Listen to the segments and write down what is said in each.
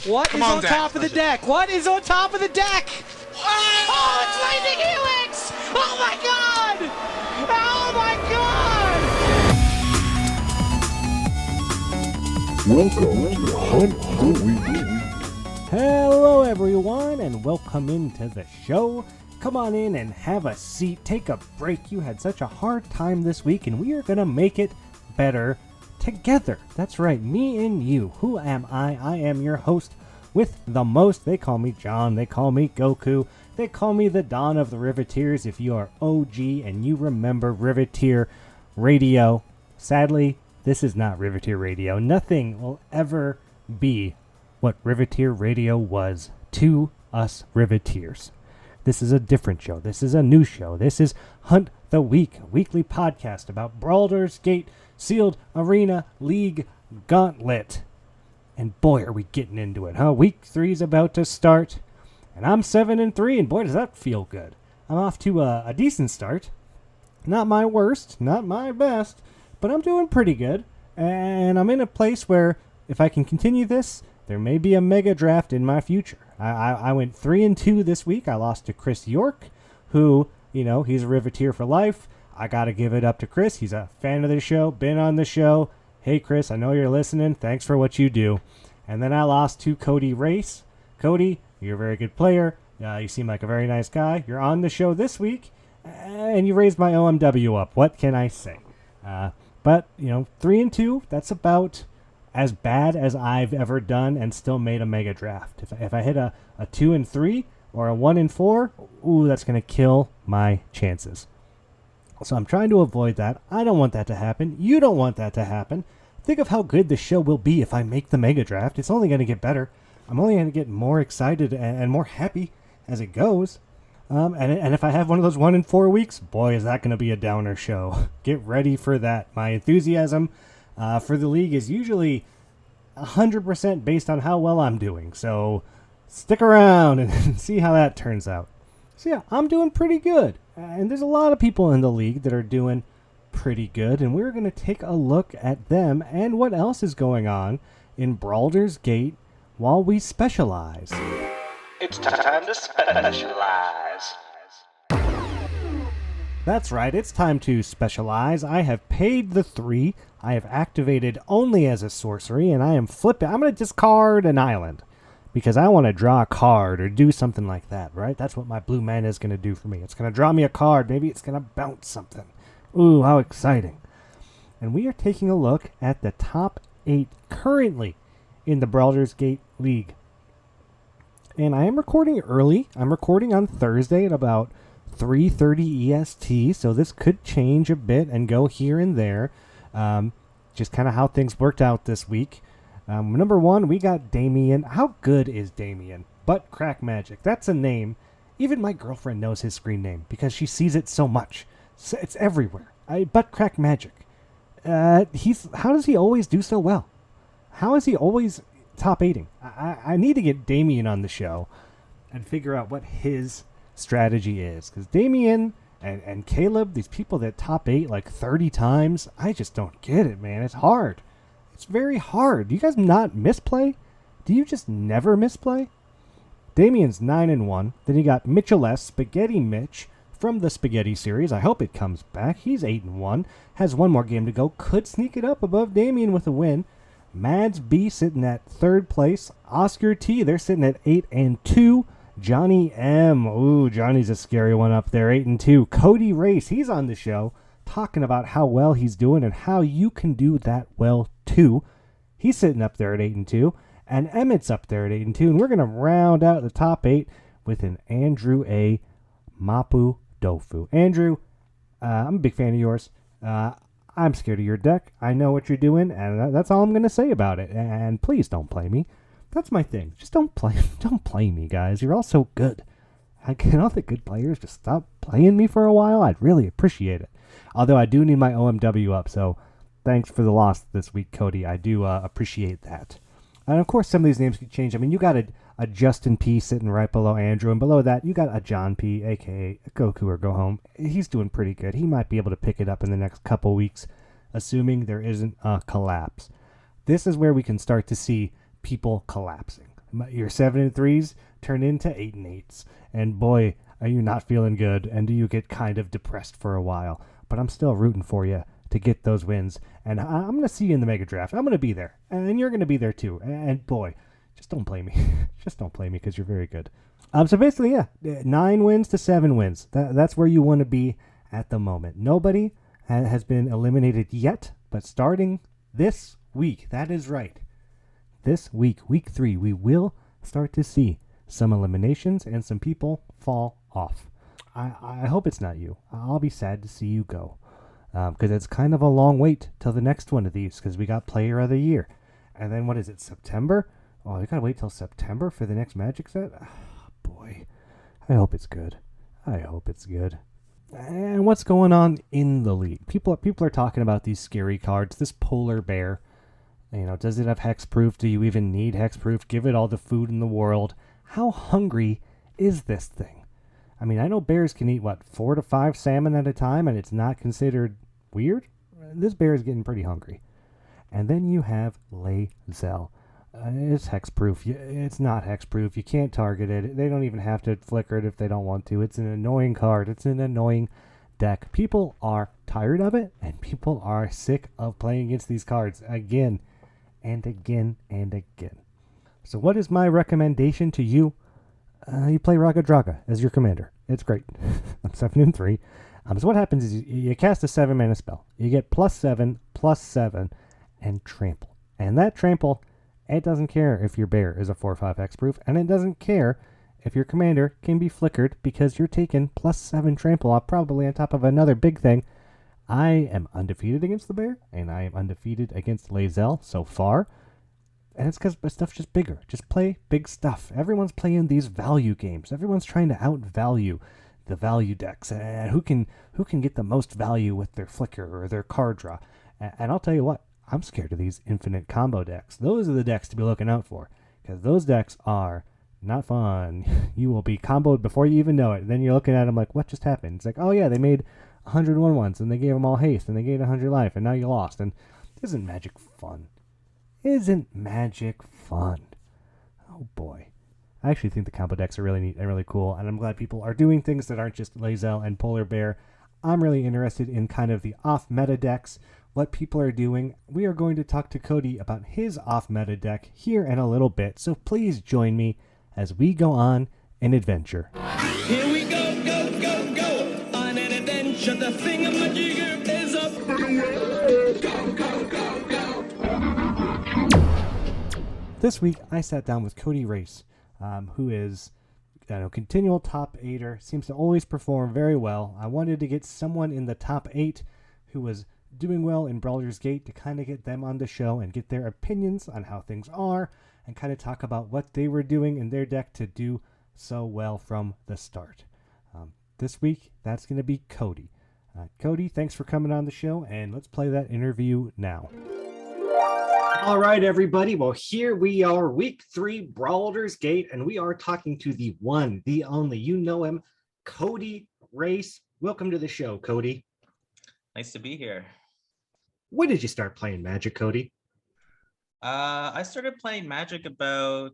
What is on top of the deck? What is on top of the deck? Oh, it's Lightning Helix! Oh my god! Oh my god! Welcome to Hunt the Week. Hello everyone and welcome into the show. Come on in and have a seat, take a break. You had such a hard time this week and we are going to make it better together. That's right, me and you. Who am I? I am your host with the most. They call me John, they call me Goku, they call me the Dawn of the Riveteers if you are OG and you remember Riveteer Radio. Sadly, this is not Riveteer Radio. Nothing will ever be what Riveteer Radio was to us Riveteers. This is a different show. This is a new show. This is Hunt the Week, a weekly podcast about Brawldurs Gate Sealed Arena League Gauntlet. And boy, are we getting into it, huh? Week 3 is about to start, and I'm 7-3, and boy, does that feel good. I'm off to a decent start. Not my worst, not my best, but I'm doing pretty good. And I'm in a place where, if I can continue this, there may be a mega draft in my future. I went 3-2 this week. I lost to Chris York, who, you know, he's a Riveteer for life. I got to give it up to Chris. He's a fan of the show, been on the show. Hey, Chris, I know you're listening. Thanks for what you do. And then I lost to Cody Race. Cody, you're a very good player. You seem like a very nice guy. You're on the show this week, and you raised my OMW up. What can I say? But, you know, 3-2, that's about as bad as I've ever done and still made a mega draft. If I hit a 2-3 or a 1-4, ooh, that's going to kill my chances. So I'm trying to avoid that. I don't want that to happen. You don't want that to happen. Think of how good the show will be if I make the mega draft. It's only going to get better. I'm only going to get more excited and more happy as it goes. And if I have one of those 1-4 weeks, boy, is that going to be a downer show. Get ready for that. My enthusiasm for the league is usually 100% based on how well I'm doing. So stick around and see how that turns out. So yeah, I'm doing pretty good. And there's a lot of people in the league that are doing pretty good. And we're going to take a look at them and what else is going on in Brawldurs Gate while we specialize. It's time to specialize. That's right, it's time to specialize. I have paid the 3. I have activated only as a sorcery, and I am flipping. I'm going to discard an island because I want to draw a card or do something like that, right? That's what my blue mana is going to do for me. It's going to draw me a card. Maybe it's going to bounce something. Ooh, how exciting. And we are taking a look at the top 8 currently in the Brawldurs Gate League. And I am recording early. I'm recording on Thursday at about 3:30 EST, so this could change a bit and go here and there. Just kind of how things worked out this week. Number 1, we got Damien. How good is Damien? Butt Crack Magic. That's a name. Even my girlfriend knows his screen name because she sees it so much. So it's everywhere. Butt Crack Magic. How does he always do so well? How is he always top 8ing? I need to get Damien on the show and figure out what his strategy is. Because Damien and Caleb, these people that top 8 like 30 times, I just don't get it, man. It's hard. It's very hard. Do you guys not misplay? Do you just never misplay? Damien's 9-1. Then you got Mitchell S. Spaghetti Mitch from the Spaghetti series. I hope it comes back. He's 8-1. Has one more game to go. Could sneak it up above Damien with a win. Mads B sitting at 3rd place. Oscar T, they're sitting at 8-2. Johnny M. Ooh, Johnny's a scary one up there, 8-2. Cody Race, he's on the show, talking about how well he's doing and how you can do that well too. He's sitting up there at 8-2. And Emmett's up there at 8-2. And we're going to round out the top 8 with an Andrew A. Mapu Dofu. Andrew, I'm a big fan of yours. I'm scared of your deck. I know what you're doing, and that's all I'm going to say about it. And please don't play me. That's my thing. Just don't play me, guys. You're all so good. Can all the good players just stop playing me for a while? I'd really appreciate it. Although I do need my OMW up, so thanks for the loss this week, Cody. I do appreciate that. And of course, some of these names could change. I mean, you got a Justin P sitting right below Andrew, and below that, you got a John P, a.k.a. Goku or Go Home. He's doing pretty good. He might be able to pick it up in the next couple weeks, assuming there isn't a collapse. This is where we can start to see people collapsing. Your 7-3s turn into 8-8s, and boy, are you not feeling good, and do you get kind of depressed for a while. But I'm still rooting for you to get those wins, and I'm going to see you in the Mega Draft. I'm going to be there, and you're going to be there too. And boy, just don't play me. Just don't play me because you're very good. So basically, yeah, 9 wins to 7 wins. That's where you want to be at the moment. Nobody has been eliminated yet, but starting this week, that is right. This week, week 3, we will start to see some eliminations and some people fall off. I hope it's not you. I'll be sad to see you go. Because it's kind of a long wait till the next one of these, because we got Player of the Year. And then what is it, September? Oh, you gotta wait till September for the next Magic set? Oh, boy. I hope it's good. I hope it's good. And what's going on in the league? People are talking about these scary cards, this polar bear. You know, does it have hexproof? Do you even need hexproof? Give it all the food in the world. How hungry is this thing? I mean, I know bears can eat, 4 to 5 salmon at a time, and it's not considered weird? This bear is getting pretty hungry. And then you have Lae'zel. It's hexproof. It's not hexproof. You can't target it. They don't even have to flicker it if they don't want to. It's an annoying card. It's an annoying deck. People are tired of it, and people are sick of playing against these cards again and again and again. So what is my recommendation to you? You play Raga Draga as your commander. It's great. I'm 7-3. So what happens is you cast a 7-mana spell. You get +7/+7, and trample. And that trample, it doesn't care if your bear is a 4/5 hexproof, and it doesn't care if your commander can be flickered because you're taking +7 trample off, probably on top of another big thing. I am undefeated against the bear, and I am undefeated against Lae'zel so far. And it's because my stuff's just bigger. Just play big stuff. Everyone's playing these value games. Everyone's trying to outvalue the value decks. And who can get the most value with their flicker or their card draw. And I'll tell you what, I'm scared of these infinite combo decks. Those are the decks to be looking out for. Because those decks are not fun. You will be comboed before you even know it. And then you're looking at them like, what just happened? It's like, oh yeah, they made 101 ones, and they gave them all haste, and they gave 100 life, and now you lost. And isn't Magic fun? Isn't Magic fun? Oh boy. I actually think the combo decks are really neat and really cool, and I'm glad people are doing things that aren't just Lae'zel and Polar Bear. I'm really interested in kind of the off-meta decks, what people are doing. We are going to talk to Cody about his off-meta deck here in a little bit, so please join me as we go on an adventure. Here we go, go, go, go, on an adventure. The thingamajigger is up. Go, go, go, go. This week, I sat down with Cody Race, who is continual top 8er, seems to always perform very well. I wanted to get someone in the top 8 who was doing well in Brawldurs Gate to kind of get them on the show and get their opinions on how things are and kind of talk about what they were doing in their deck to do so well from the start. This week, that's going to be Cody. Cody, thanks for coming on the show, and let's play that interview now. All right, everybody. Well, here we are, week 3, Brawldurs Gate, and we are talking to the one, the only, you know him, Cody Race. Welcome to the show, Cody. Nice to be here. When did you start playing Magic, Cody? I started playing Magic about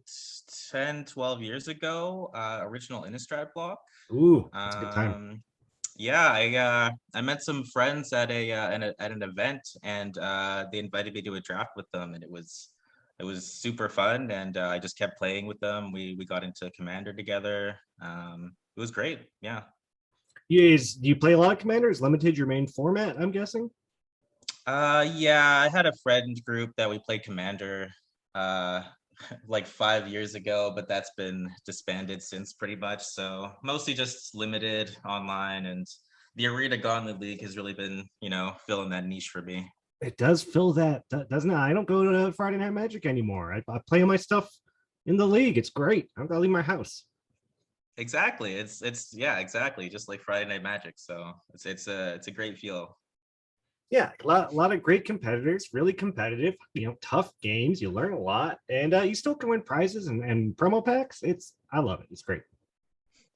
10, 12 years ago, original Innistrad block. Ooh, that's a good time. Yeah, I met some friends at an event, and they invited me to a draft with them, and it was super fun, and I just kept playing with them. We got into Commander together. It was great. Yeah. You play a lot of Commanders? Limited your main format, I'm guessing? Yeah, I had a friend group that we played Commander like 5 years ago, but that's been disbanded since pretty much. So mostly just limited online, and the Arena Gauntlet League has really been, filling that niche for me. It does fill that, doesn't it? I don't go to Friday Night Magic anymore. I play my stuff in the league. It's great. I don't gotta leave my house. Exactly. It's exactly just like Friday Night Magic. So it's a great feel. Yeah, a lot of great competitors, really competitive, tough games. You learn a lot, and you still can win prizes and promo packs. I love it. It's great.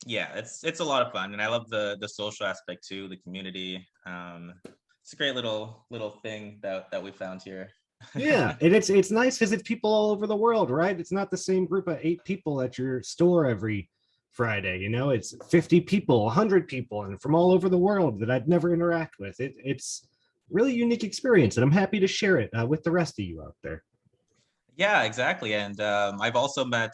Yeah, it's a lot of fun, and I love the social aspect too, the community. It's a great little thing that we found here. Yeah, and it's nice because it's people all over the world, right? It's not the same group of 8 people at your store every Friday. It's 50 people, 100 people, and from all over the world that I'd never interact with. It's really unique experience, and I'm happy to share it with the rest of you out there. Yeah, exactly. And I've also met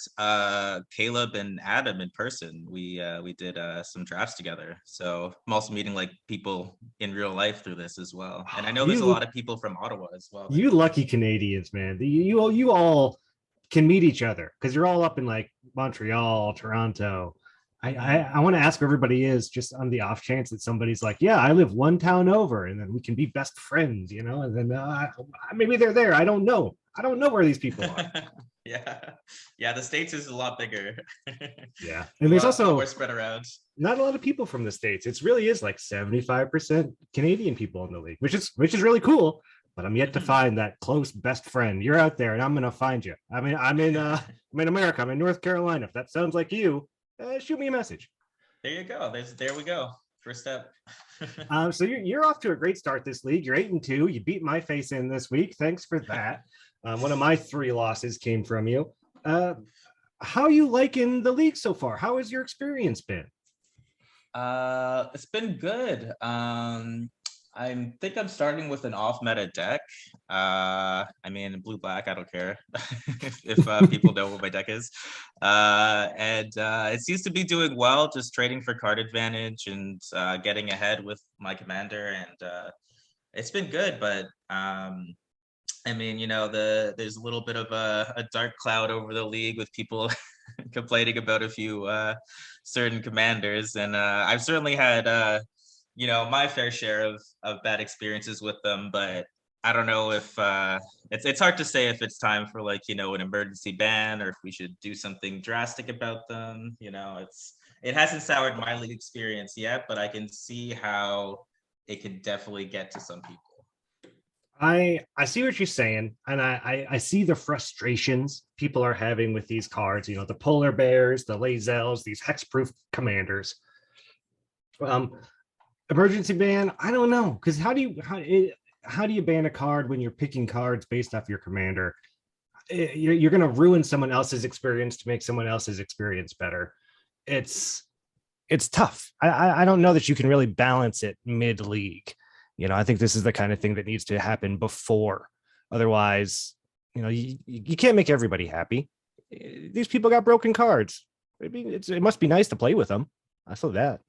Caleb and Adam in person. We did some drafts together. So I'm also meeting like people in real life through this as well. And I know there's a You lot of people from Ottawa as well. you lucky Canadians, man. You all can meet each other because you're all up in like Montreal, Toronto. I want to ask where everybody is just on the off chance that somebody's like, yeah, I live one town over, and then we can be best friends, and then maybe they're there. I don't know. I don't know where these people are. Yeah. Yeah, the States is a lot bigger. Yeah. And there's also more spread around. not a lot of people from the States. It really is like 75% Canadian people in the league, which is really cool. But I'm yet to find that close best friend. You're out there, and I'm gonna find you. I mean, I'm in America. I'm in North Carolina. If that sounds like you, shoot me a message. There you go. There we go. First step. So you're off to a great start this league. You're 8-2. You beat my face in this week. Thanks for that. One of my 3 losses came from you. How are you liking the league so far? How has your experience been? It's been good. I think I'm starting with an off meta deck. I mean, blue black, I don't care if people know what my deck is. And it seems to be doing well, just trading for card advantage and getting ahead with my commander. And it's been good, but I mean, there's a little bit of a dark cloud over the league with people complaining about a few certain commanders. And I've certainly had my fair share of bad experiences with them, but I don't know if it's hard to say if it's time for like, an emergency ban or if we should do something drastic about them. It hasn't soured my league experience yet, but I can see how it could definitely get to some people. I see what you're saying, and I see the frustrations people are having with these cards. The polar bears, the Lazels, these hexproof commanders. Emergency ban, I don't know, because how do you ban a card when you're picking cards based off your commander? You're going to ruin someone else's experience to make someone else's experience better. It's tough. I don't know that you can really balance it mid league. I think this is the kind of thing that needs to happen before. Otherwise, you can't make everybody happy. These people got broken cards. It must be nice to play with them. I saw that.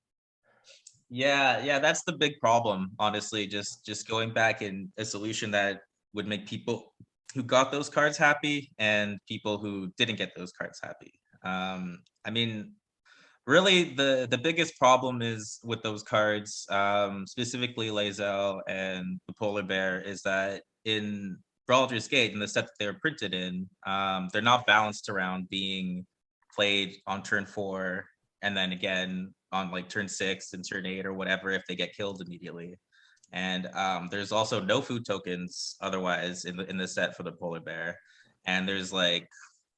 Yeah, that's the big problem, honestly. Just going back in a solution that would make people who got those cards happy and people who didn't get those cards happy. I mean, really, the biggest problem is with those cards, specifically Lae'zel and the Polar Bear, is that in Brawldurs Gate, in the set that they were printed in, they're not balanced around being played on turn 4 and then again on like turn 6 and turn 8 or whatever if they get killed immediately. And there's also no food tokens otherwise in the set for the Polar Bear. And there's like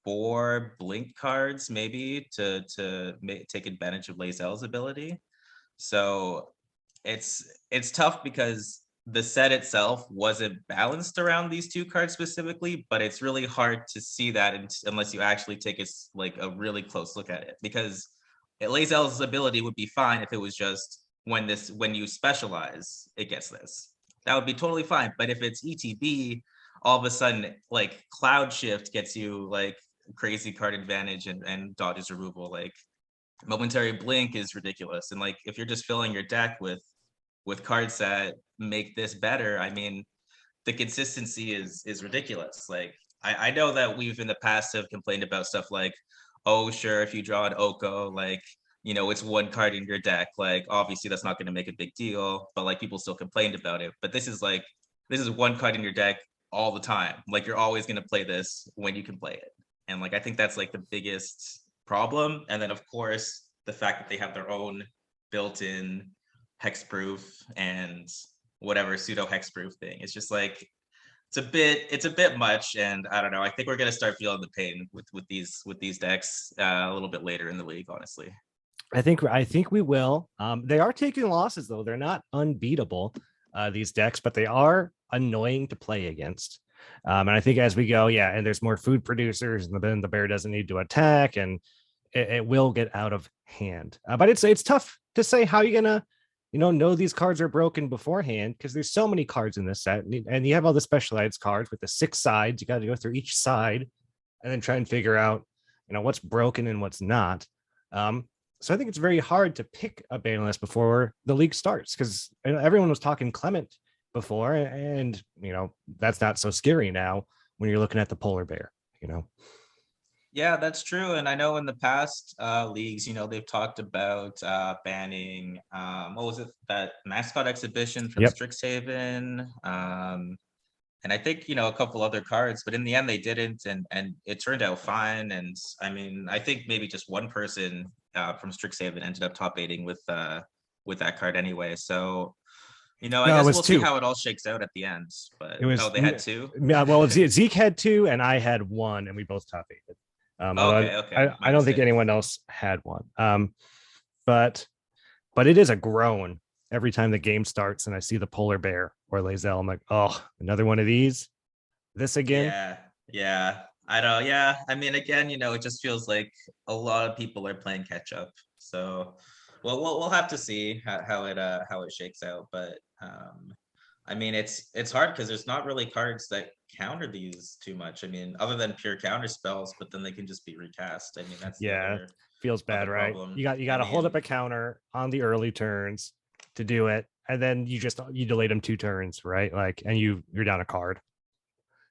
4 blink cards maybe to take advantage of Lae'zel's ability. So it's tough because the set itself wasn't balanced around these 2 cards specifically, but it's really hard to see that unless you actually take a really close look at it, because Lae'zel's ability would be fine if it was just when you specialize, it gets this. That would be totally fine. But if it's ETB, all of a sudden, like Cloud Shift gets you like crazy card advantage and dodges removal. Like Momentary Blink is ridiculous. And like if you're just filling your deck with cards that make this better, I mean, the consistency is ridiculous. Like I know that we've in the past have complained about stuff like, oh, sure, if you draw an Oko, like, it's 1 card in your deck. Like, obviously, that's not going to make a big deal, but like people still complained about it. But this is 1 card in your deck all the time. Like, you're always going to play this when you can play it. And like, I think that's like the biggest problem. And then, of course, the fact that they have their own built-in hexproof and whatever pseudo hexproof thing. It's just like, it's a bit much, and I don't know. I think we're gonna start feeling the pain with these decks a little bit later in the league, honestly. I think we will. They are taking losses though. They're not unbeatable, these decks, but they are annoying to play against. And I think as we go, yeah, and there's more food producers, and then the bear doesn't need to attack, and it will get out of hand. But it's tough to say how you're gonna, know these cards are broken beforehand, because there's so many cards in this set, and you have all the specialized cards with the 6 sides. You got to go through each side, and then try and figure out, what's broken and what's not. So I think it's very hard to pick a ban list before the league starts, because everyone was talking Clement before, and that's not so scary now when you're looking at the polar bear. Yeah, that's true. And I know in the past leagues, they've talked about banning what was it, that mascot exhibition from Yep. Strixhaven. And I think, a couple other cards, but in the end they didn't, and it turned out fine. And I mean, I think maybe just one person from Strixhaven ended up top 8ing with that card anyway. So I No, guess it was we'll 2. see how it all shakes out at the end. But It was they had 2. Yeah, well, Zeke had 2 and I had 1, and we both top 8. Okay. I don't think anyone else had 1. But it is a groan every time the game starts and I see the polar bear or Lae'zel. I'm like, oh, another one of these. This again. Yeah. I know. Yeah. I mean, again, it just feels like a lot of people are playing catch up. So, well, we'll have to see how it shakes out. But I mean, it's hard because there's not really cards that counter these too much. I mean, other than pure counter spells, but then they can just be recast. I mean, that's feels bad, right? problem. You got to hold up a counter on the early turns to do it, and then you delayed them 2 turns, right? Like, and you're down a card.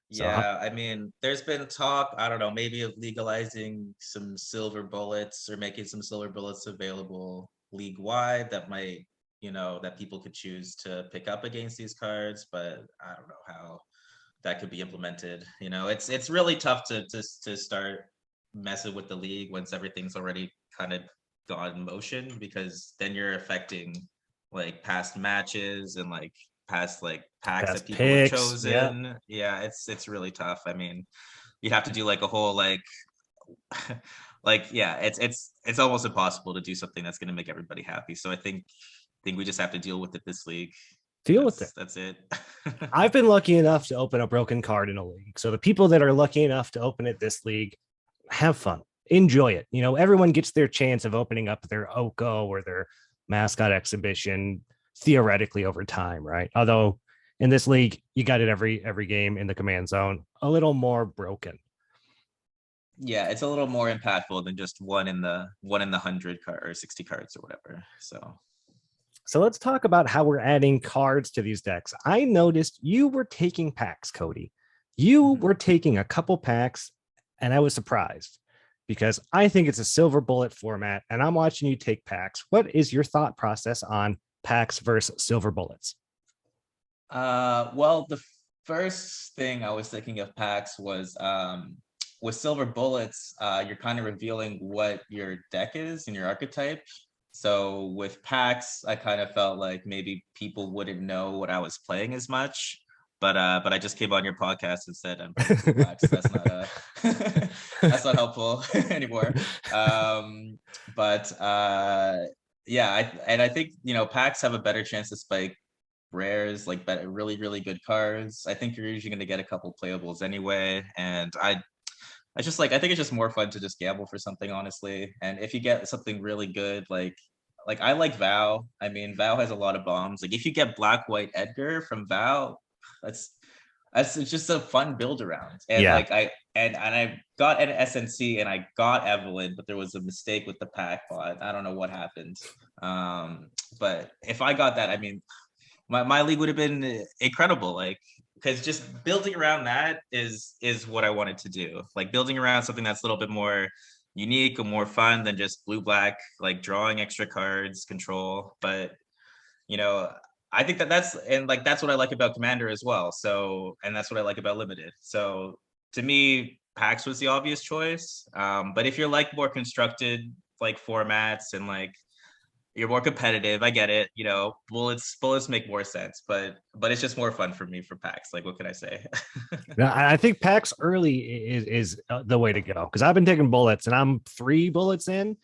Yeah, I mean, there's been talk, I don't know, maybe of legalizing some silver bullets or making some silver bullets available league-wide that might, that people could choose to pick up against these cards, but I don't know how that could be implemented. It's really tough to start messing with the league once everything's already kind of gone in motion, because then you're affecting like past matches and like past like packs that people have chosen. Yeah, it's really tough. I mean, you'd have to do like a whole like it's almost impossible to do something that's going to make everybody happy. So I think we just have to deal with it this league. That's it. I've been lucky enough to open a broken card in a league. So the people that are lucky enough to open it this league, have fun, enjoy it. Everyone gets their chance of opening up their Oko or their mascot exhibition theoretically over time, right? Although in this league, you got it every game in the command zone, a little more broken. Yeah, it's a little more impactful than just one in the 100 card or 60 cards or whatever. So let's talk about how we're adding cards to these decks. I noticed you were taking packs, Cody. You were taking a couple packs, and I was surprised because I think it's a silver bullet format, and I'm watching you take packs. What is your thought process on packs versus silver bullets? Well, the first thing I was thinking of packs was with silver bullets, you're kind of revealing what your deck is and your archetype. So with packs, I kind of felt like maybe people wouldn't know what I was playing as much. But I just came on your podcast and said I'm playing packs. That's not helpful anymore. Yeah, I think packs have a better chance to spike rares, like better, really, really good cards. I think you're usually going to get a couple playables anyway, and I think it's just more fun to just gamble for something, honestly. And if you get something really good, like I like Vow. I mean, Vow has a lot of bombs. Like if you get Black White Edgar from Vow, it's just a fun build around. And I got an SNC and I got Evelyn, but there was a mistake with the pack bot. I don't know what happened. But if I got that, I mean, my league would have been incredible. Like, because just building around that is what I wanted to do. Like building around something that's a little bit more unique or more fun than just blue black, like drawing extra cards, control. But I think that's what I like about Commander as well. So, and that's what I like about Limited. So to me, packs was the obvious choice. But if you're like more constructed like formats and like you're more competitive, I get it. Bullets make more sense, but it's just more fun for me for packs. Like, what can I say? I think packs early is the way to go, because I've been taking bullets and I'm 3 bullets in,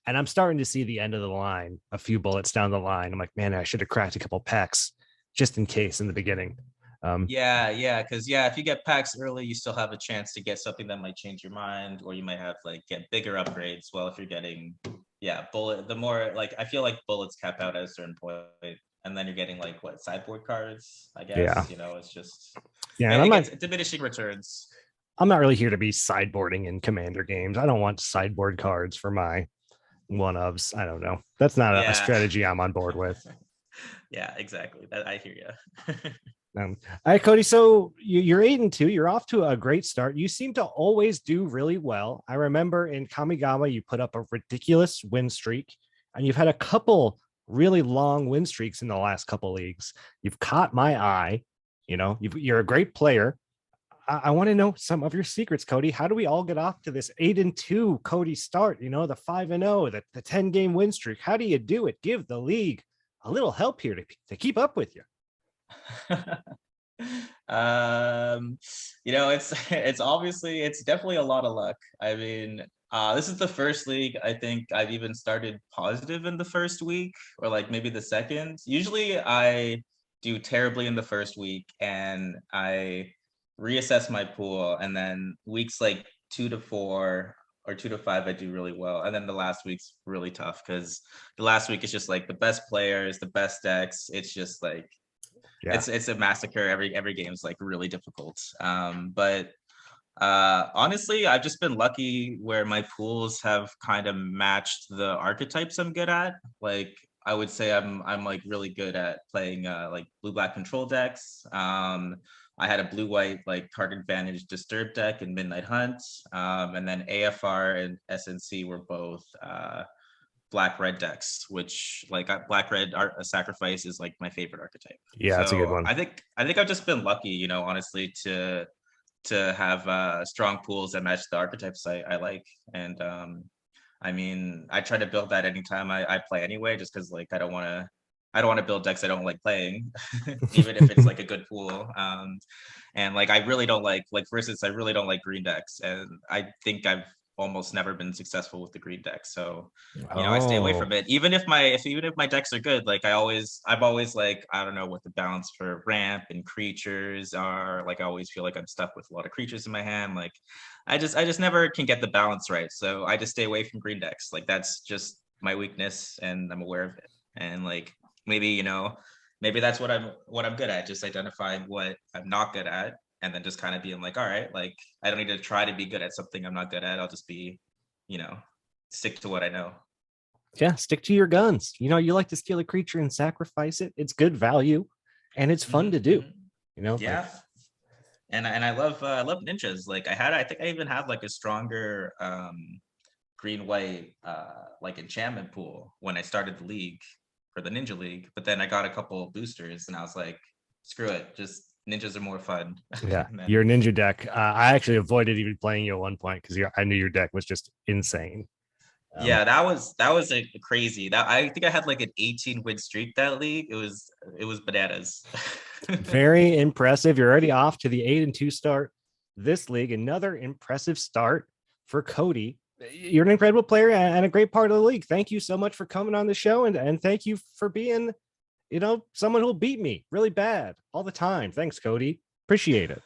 and I'm starting to see the end of the line, a few bullets down the line. I'm like, man, I should have cracked a couple packs just in case in the beginning. Yeah, because if you get packs early, you still have a chance to get something that might change your mind, or you might have like get bigger upgrades. Well, if you're getting bullet, the more like I feel like bullets cap out at a certain point, and then you're getting like what sideboard cards. I guess it's just And it gets diminishing returns. I'm not really here to be sideboarding in Commander games. I don't want sideboard cards for my one-ofs. I don't know. That's not a strategy I'm on board with. Yeah, exactly. I hear you. All right, Cody. So you're 8-2. You're off to a great start. You seem to always do really well. I remember in Kamigawa, you put up a ridiculous win streak, and you've had a couple really long win streaks in the last couple leagues. You've caught my eye. You're a great player. I want to know some of your secrets, Cody. How do we all get off to this 8-2 Cody start? The 5-0, the 10-game win streak. How do you do it? Give the league a little help here to keep up with you. It's definitely a lot of luck. I mean, this is the first league I think I've even started positive in the first week, or like maybe the second. Usually I do terribly in the first week and I reassess my pool, and then weeks like 2 to 4 or 2 to 5 I do really well, and then the last week's really tough because the last week is just like the best players, the best decks. It's just like it's a massacre. Every game is like really difficult. But honestly, I've just been lucky where my pools have kind of matched the archetypes I'm good at. Like I would say I'm like really good at playing like blue-black control decks. I had a blue-white like card advantage disturb deck in Midnight Hunt, and then AFR and SNC were both black-red decks, which like black-red sacrifice is like my favorite archetype. Yeah, that's a good one. I think I've just been lucky, honestly, to have strong pools that match the archetypes I like. And I mean, I try to build that anytime I play anyway, just because like I don't want to build decks I don't like playing, even if it's like a good pool. And like I really don't like for instance, I really don't like green decks, and I think I've almost never been successful with the green deck. So I stay away from it. Even if my decks are good, like I've always like, I don't know what the balance for ramp and creatures are. Like I always feel like I'm stuck with a lot of creatures in my hand. Like I just never can get the balance right. So I just stay away from green decks. Like that's just my weakness and I'm aware of it. And like maybe that's what I'm good at, just identifying what I'm not good at, and then just kind of being like, all right, like I don't need to try to be good at something I'm not good at. I'll just be, stick to what I know. Yeah, stick to your guns. You like to steal a creature and sacrifice it. It's good value, and it's fun to do. Yeah. Like, and I love ninjas. Like I think I even have like a stronger green white like enchantment pool when I started the league, for the ninja league. But then I got a couple boosters, and I was like, screw it, just ninjas are more fun. Yeah, your ninja deck. I actually avoided even playing you at one point because I knew your deck was just insane. Yeah, that was a crazy. That I think I had like an 18 win streak that league. It was bananas. Very impressive. You're already off to the 8-2 start this league. Another impressive start for Cody. You're an incredible player and a great part of the league. Thank you so much for coming on the show, and thank you for being someone who'll beat me really bad all the time. Thanks, Cody. Appreciate it.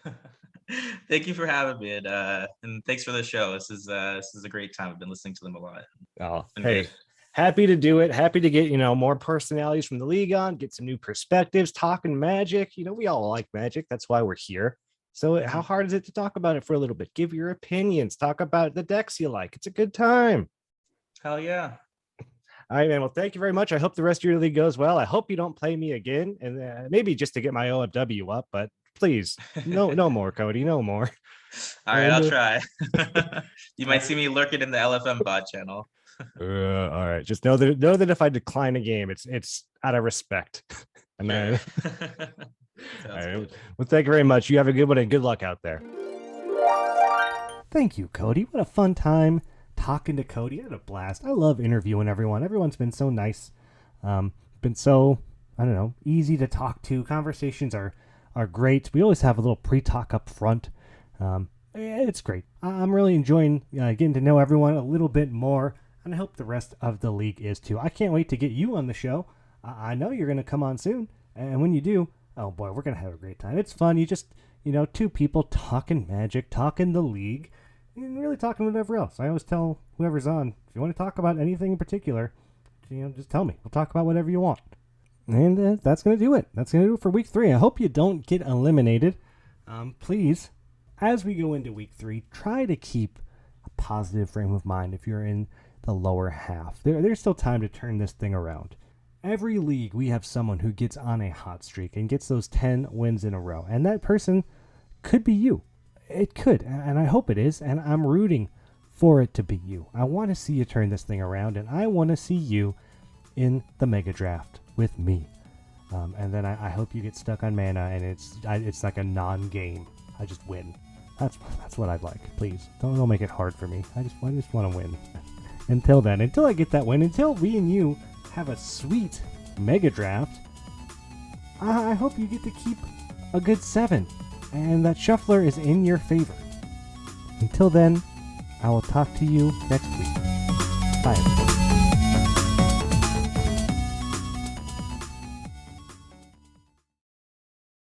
Thank you for having me, and thanks for the show. This is a great time. I've been listening to them a lot. Oh, hey, happy to do it. Happy to get more personalities from the league on, get some new perspectives, talking Magic. We all like Magic. That's why we're here. So how hard is it to talk about it for a little bit? Give your opinions. Talk about the decks you like. It's a good time. Hell yeah. All right, man. Well, thank you very much. I hope the rest of your league goes well. I hope you don't play me again, and maybe just to get my OFW up, but please, no more, Cody, no more. All right, I'll try. You might see me lurking in the LFM bot channel. All right, just know that if I decline a game, it's out of respect. And then, all right. Well, thank you very much. You have a good one and good luck out there. Thank you, Cody. What a fun time talking to Cody. I had a blast. I love interviewing everyone. Everyone's been so nice. Been so, I don't know, easy to talk to. Conversations are great. We always have a little pre-talk up front. It's great. I'm really enjoying getting to know everyone a little bit more, and I hope the rest of the league is too. I can't wait to get you on the show. I know you're going to come on soon, and when you do, Oh boy, we're gonna have a great time. It's fun. You just, two people talking Magic, talking the league, and really talking whatever else. I always tell whoever's on, if you want to talk about anything in particular, just tell me. We'll talk about whatever you want. And that's gonna do it. That's gonna do it for week 3. I hope you don't get eliminated. Please, as we go into week 3, try to keep a positive frame of mind if you're in the lower half. There's still time to turn this thing around. Every league, we have someone who gets on a hot streak and gets those 10 wins in a row. And that person could be you. It could, and I hope it is, and I'm rooting for it to be you. I want to see you turn this thing around, and I want to see you in the Mega Draft with me. And then I hope you get stuck on mana, and it's like a non-game. I just win. That's what I'd like. Please, don't make it hard for me. I just want to win. Until then, until I get that win, until we and you have a sweet Mega Draft, I hope you get to keep a good 7, and that shuffler is in your favor. Until then, I will talk to you next week. Bye, everybody.